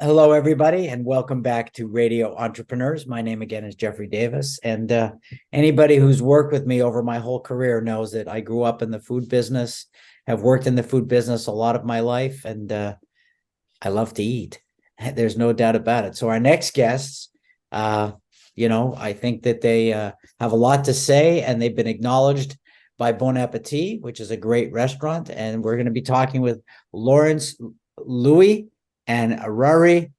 Hello, everybody, and welcome back to Radio Entrepreneurs. My name again is Jeffrey Davis, and anybody who's worked with me over my whole career knows that I grew up in the food business, have worked in the food business a lot of my life, and I love to eat. There's no doubt about it. So our next guests, I think that they have a lot to say, and they've been acknowledged by Bon Appetit, which is a great restaurant, and we're going to be talking with Laurence Louie and Rary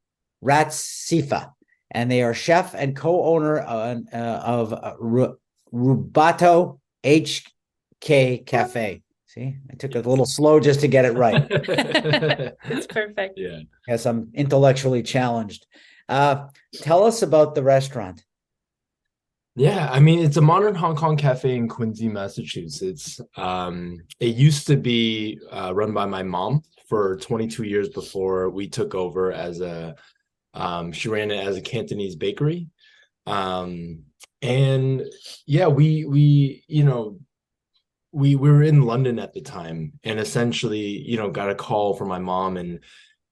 Ratsifa, and they are chef and co-owner of Rubato HK Café. See, I took a little slow just to get it right. It's perfect. Yeah. Yes, I'm intellectually challenged. Tell us about the restaurant. Yeah, I mean, it's a modern Hong Kong cafe in Quincy, Massachusetts. It used to be run by my mom for 22 years before we took over she ran it as a Cantonese bakery. And yeah, we were in London at the time and essentially, got a call from my mom and,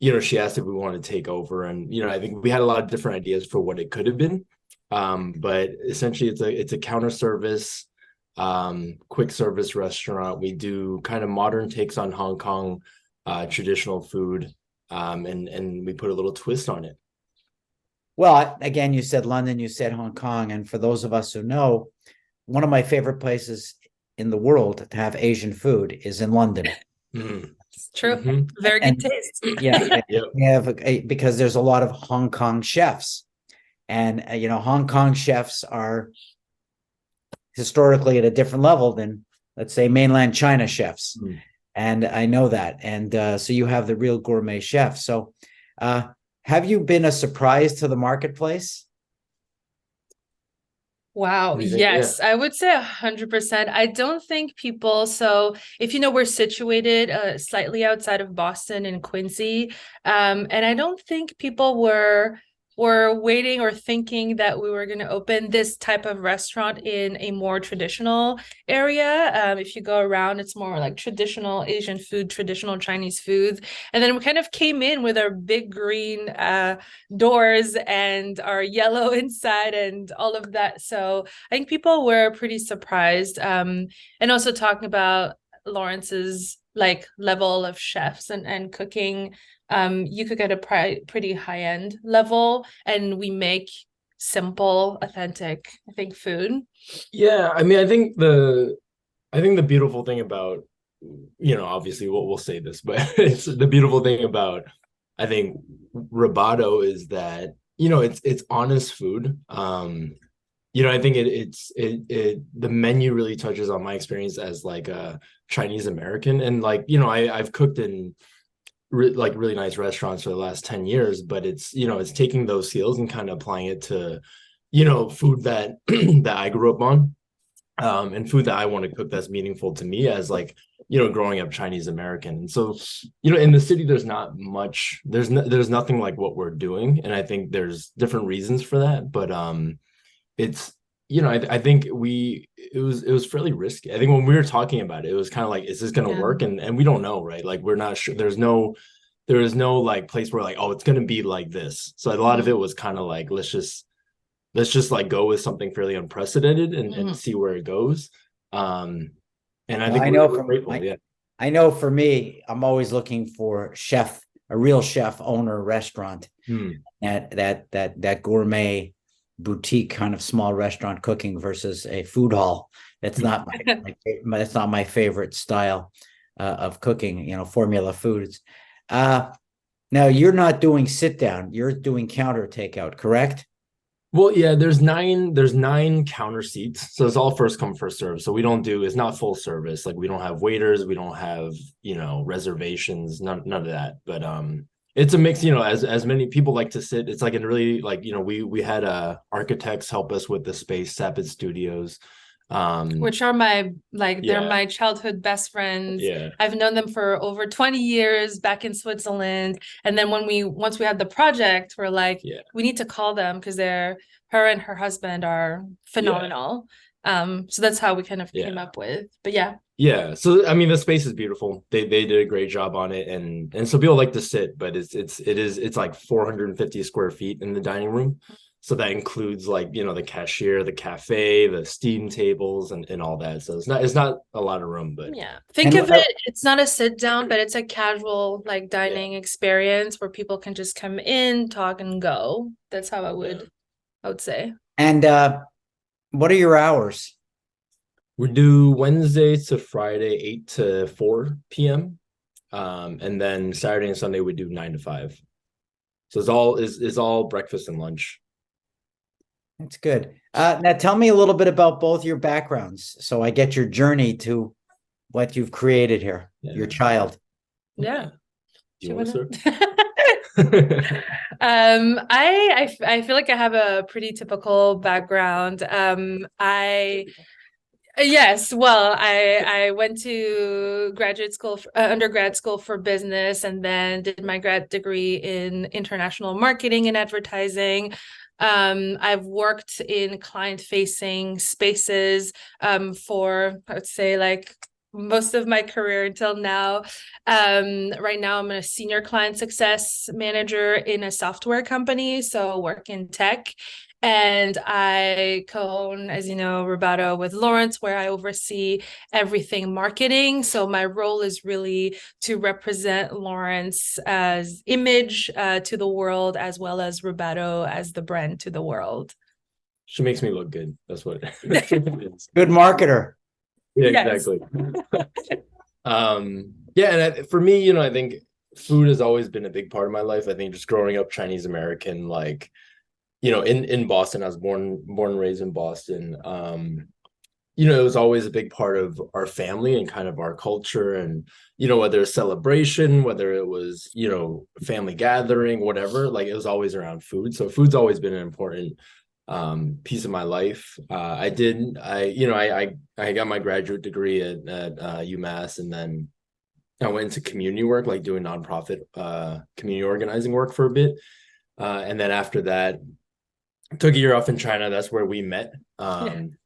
she asked if we wanted to take over. And, I think we had a lot of different ideas for what it could have been. But essentially it's a counter service, quick service restaurant. We do kind of modern takes on Hong Kong traditional food, and we put a little twist on it. Well, again, you said London, you said Hong Kong, and for those of us who know, one of my favorite places in the world to have Asian food is in London. It's true. Mm-hmm. Very good taste. Yeah, because there's a lot of Hong Kong chefs, and Hong Kong chefs are historically at a different level than, let's say, mainland China chefs. And I know that. And so you have the real gourmet chef. So have you been a surprise to the marketplace? Wow. Yes, yeah. I would say 100%. I don't think people, so if we're situated slightly outside of Boston in Quincy, and I don't think people were waiting or thinking that we were going to open this type of restaurant in a more traditional area. If you go around, it's more like traditional Asian food, traditional Chinese foods. And then we kind of came in with our big green doors and our yellow inside and all of that. So I think people were pretty surprised. And also talking about Lawrence's level of chefs and cooking. You could get a pretty high-end level, and we make simple, authentic, I think, food. Yeah, I mean, I think the beautiful thing about, obviously we'll say this, but it's the beautiful thing about, I think, Rubato is that, it's honest food. I think the menu really touches on my experience as like a Chinese American, and I've cooked in really nice restaurants for the last 10 years, but it's taking those skills and kind of applying it to food that that I grew up on, and food that I want to cook that's meaningful to me as growing up Chinese American. And so in the city there's not much, there's nothing like what we're doing, and I think there's different reasons for that, but it's I think it was fairly risky. I think when we were talking about it, it was kind of like, is this going to work? And we don't know, right? Like, we're not sure. There is no like place where like, oh, it's going to be like this. So a lot of it was kind of like, let's just like go with something fairly unprecedented and see where it goes. And I think I know for me, I'm always looking for a real chef owner restaurant, that gourmet boutique kind of small restaurant cooking versus a food hall. That's not that's not my favorite style of cooking, formula foods. Now you're not doing sit down, you're doing counter takeout, correct? Well, yeah, there's nine counter seats, so it's all first come first serve. So it's not full service. Like, we don't have waiters, we don't have reservations, none of that. But it's a mix, as many people like to sit. It's like a really we had architects help us with the space, Sapid Studios. Which are my they're Yeah. my childhood best friends. Yeah. I've known them for over 20 years back in Switzerland. And then once we had the project, we're like, we need to call them because her and her husband are phenomenal. So that's how we kind of came up with. But yeah. So I mean, the space is beautiful. They did a great job on it, and so people like to sit, but it's like 450 square feet in the dining room. So that includes like, you know, the cashier, the cafe, the steam tables, and all that. So it's not a lot of room, but think of it. It's not a sit down, but it's a casual like dining experience where people can just come in, talk, and go. That's how I would say. And what are your hours? We do Wednesday to Friday, 8 to 4 p.m. And then Saturday and Sunday we do 9 to 5. So it's all breakfast and lunch. That's good. Now tell me a little bit about both your backgrounds, so I get your journey to what you've created here, your child. Yeah. Do you want to start? I feel like I have a pretty typical background. I went to undergrad school for business, and then did my grad degree in international marketing and advertising. I've worked in client-facing spaces for, I would say, like most of my career until now. Right now, I'm a senior client success manager in a software company, so work in tech. And I co-own, as you know, Rubato with Laurence, where I oversee everything marketing. So my role is really to represent Laurence as image to the world, as well as Rubato as the brand to the world. She makes me look good. That's what it is. Good marketer. Yeah, exactly. And for me, you know, I think food has always been a big part of my life. I think just growing up Chinese American, like, you know, in Boston, I was born and raised in Boston. You know, it was always a big part of our family and kind of our culture. And, you know, whether it's celebration, whether it was, you know, family gathering, whatever, like it was always around food. So food's always been an important piece of my life. I got my graduate degree at UMass, and then I went into community work, like doing nonprofit community organizing work for a bit. And then after that, took a year off in China. That's where we met. And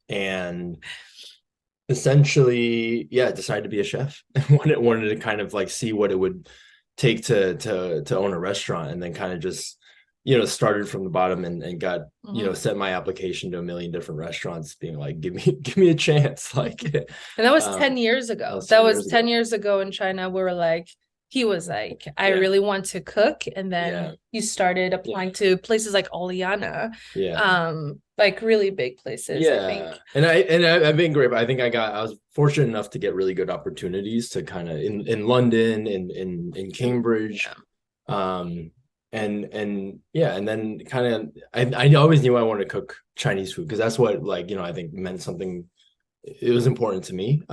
essentially, decided to be a chef. wanted to kind of like see what it would take to own a restaurant, and then kind of just, you know, started from the bottom and got, you know, sent my application to a million different restaurants, being like, give me a chance. Like, and that was 10 years ago. That was 10 years ago in China. We were like, he was like, I really want to cook. And then you started applying to places like Oleana, like really big places, I think. And I've been great, but I think I was fortunate enough to get really good opportunities to kind of in London, in Cambridge. And then kind of, I always knew I wanted to cook Chinese food, because that's what, like, you know, I think meant something. It was important to me.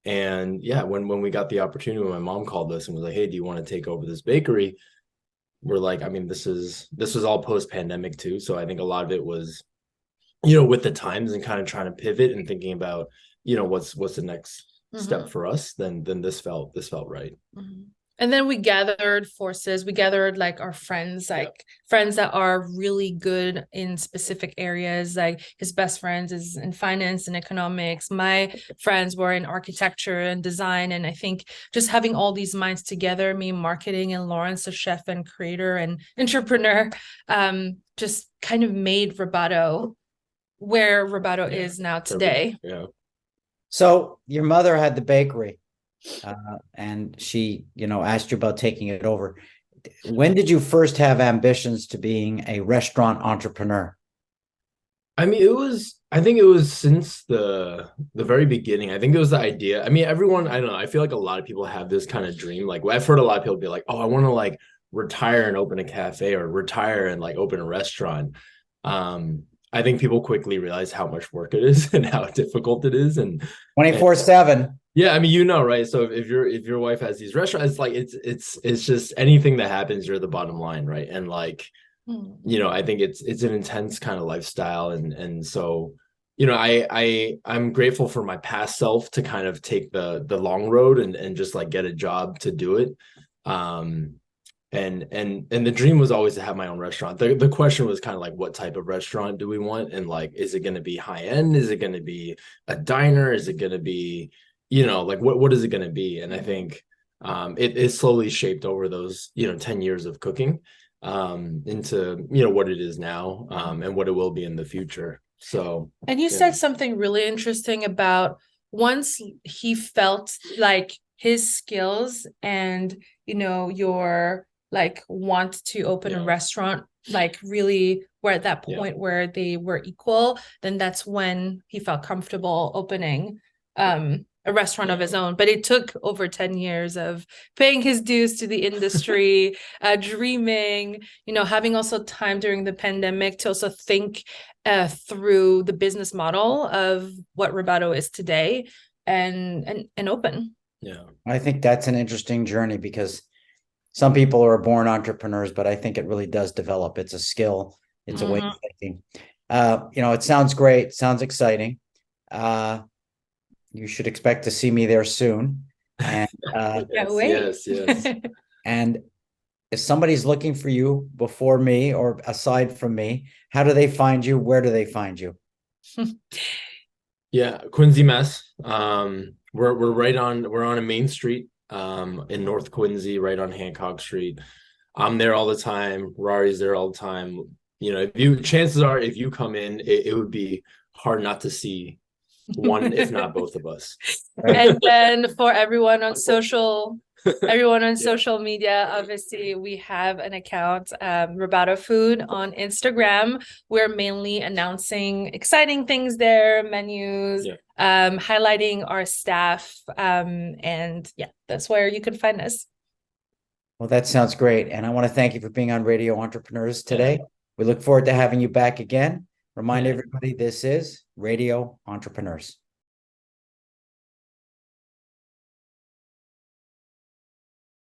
And when we got the opportunity, when my mom called us and was like, hey, do you want to take over this bakery? We're like, I mean, this was all post-pandemic too. So I think a lot of it was, you know, with the times and kind of trying to pivot and thinking about, you know, what's the next step for us, then this felt right. And then we gathered forces. We gathered like our friends, like friends that are really good in specific areas. Like his best friends is in finance and economics. My friends were in architecture and design. And I think just having all these minds together, me marketing and Laurence, a chef and creator and entrepreneur, just kind of made Rubato where Rubato is now today. So your mother had the bakery. And she, you know, asked you about taking it over. When did you first have ambitions to being a restaurant entrepreneur? I mean, I think it was since the very beginning. I think it was the idea. I mean, everyone, I don't know, I feel like a lot of people have this kind of dream. Like, I've heard a lot of people be like, oh, I want to like retire and open a cafe, or retire and like open a restaurant. I think people quickly realize how much work it is and how difficult it is. And 24/7. Yeah, I mean, you know, right? So if your wife has these restaurants, it's like it's just anything that happens, you're the bottom line, right? And like, you know, I think it's an intense kind of lifestyle, and so I'm grateful for my past self to kind of take the long road and just like get a job to do it. And the dream was always to have my own restaurant. The question was kind of like, what type of restaurant do we want? And like, is it going to be high end? Is it going to be a diner? Is it going to be, like what is it going to be? And I think it slowly shaped over those 10 years of cooking into what it is now and what it will be in the future. So, and you said something really interesting about once he felt like his skills and your like want to open a restaurant like really were at that point where they were equal, then that's when he felt comfortable opening a restaurant of his own. But it took over 10 years of paying his dues to the industry, dreaming, having also time during the pandemic to also think through the business model of what Rubato is today and open. Yeah. I think that's an interesting journey because some people are born entrepreneurs, but I think it really does develop. It's a skill. It's a way of thinking. It sounds great. Sounds exciting. You should expect to see me there soon. And yes. And if somebody's looking for you before me or aside from me, how do they find you? Where do they find you? Yeah, Quincy, Mass. We're on a main street in North Quincy, right on Hancock Street. I'm there all the time. Rary's there all the time. Chances are if you come in, it would be hard not to see one, if not both of us. And then for everyone on social media, obviously we have an account, Rubato Food on Instagram. We're mainly announcing exciting things there, menus, highlighting our staff, and that's where you can find us. Well, that sounds great, and I want to thank you for being on Radio Entrepreneurs today. We look forward to having you back again. Remind everybody, this is Radio Entrepreneurs.